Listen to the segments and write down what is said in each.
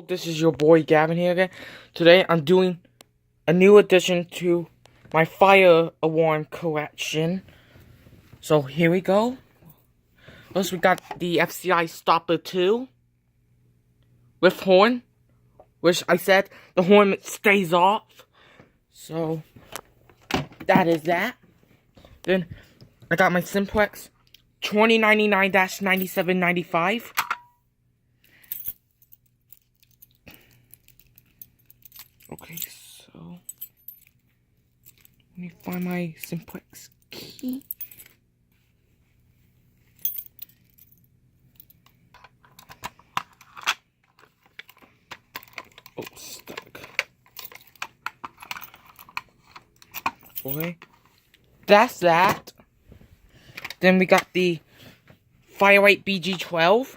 This is your boy Gavin here again. Today I'm doing a new addition to my fire alarm collection. So here we go. First we got the FCI Stopper 2 with horn, which I said the horn stays off. So that is that. Then I got my Simplex 2099-9795. Okay, so let me find my Simplex key. Oh, stuck. Okay, that's that. Then we got the Firelight BG12.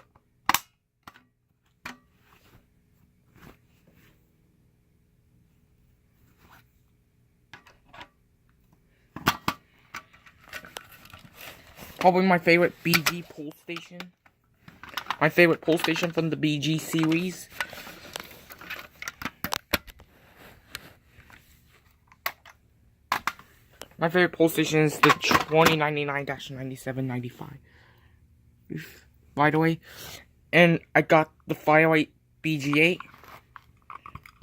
Probably my favorite BG pole station. My favorite pole station from the BG series. My favorite pole station is the 2099-9795. By the way. And I got the Firelight BG8.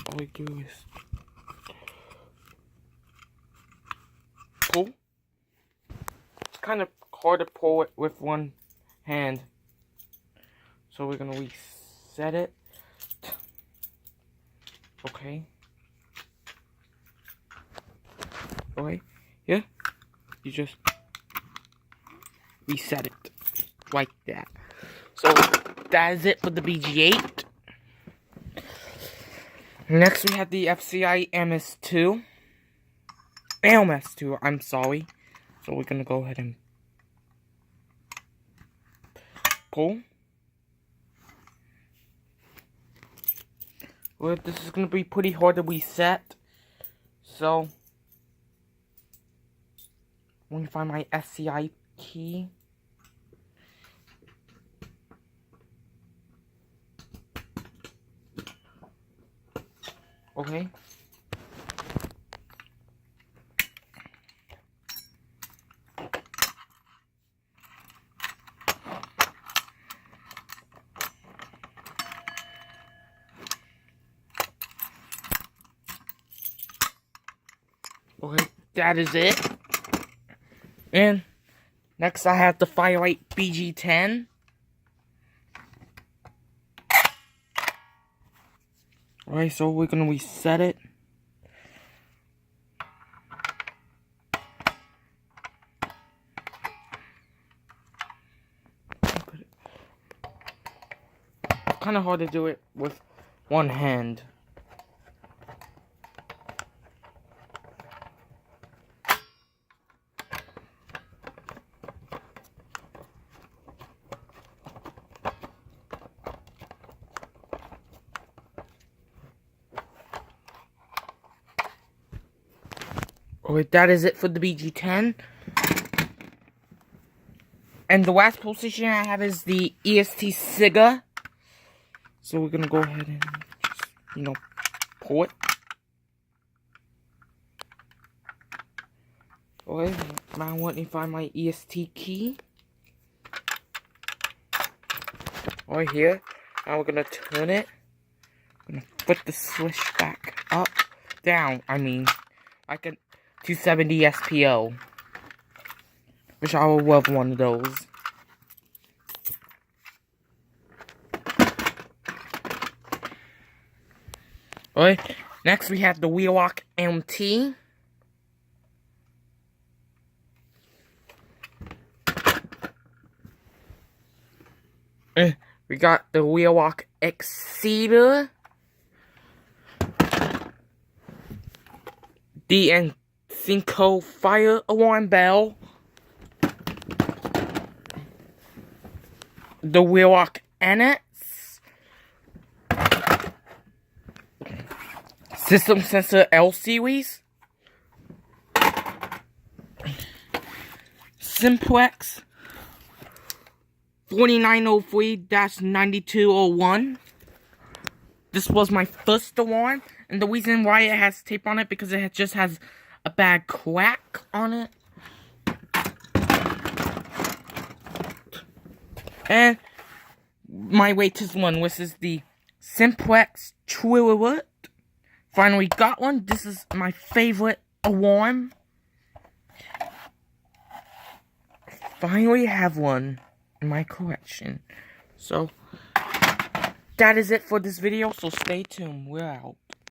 All I do is pull. It's kind of hard to pull it with one hand. So we're gonna reset it. Okay. Okay. Yeah. You just reset it. Like that. So that is it for the BG8. Next we have the FCI MS2. MS2, I'm sorry. So we're gonna go ahead and pull. Well, this is gonna be pretty hard to reset. So let me find my SCI key. Okay. Okay, that is it. And next I have the Firelight BG10. Alright, so we're gonna reset it. Kind of hard to do it with one hand. Alright, that is it for the BG10. And the last pole station I have is the EST Siga. So we're gonna go ahead and just, pull it. Okay, now let me find my EST key. Right here. Now we're gonna turn it. I'm gonna put the switch back up. Down, I mean. Like a 270 SPO. Wish I would love one of those. Alright, next we have the Wheelock MT. We got the Wheelock Exceeder. The Cinco Fire Alarm Bell. The Wheelock NX. System Sensor L Series. Simplex 4903-9201. This was my first alarm, and the reason why it has tape on it because it just has a bad crack on it. And my latest one, which is the Simplex True Alert. Finally got one. This is my favorite alarm. Finally have one in my collection. So that is it for this video, so stay tuned. We're out.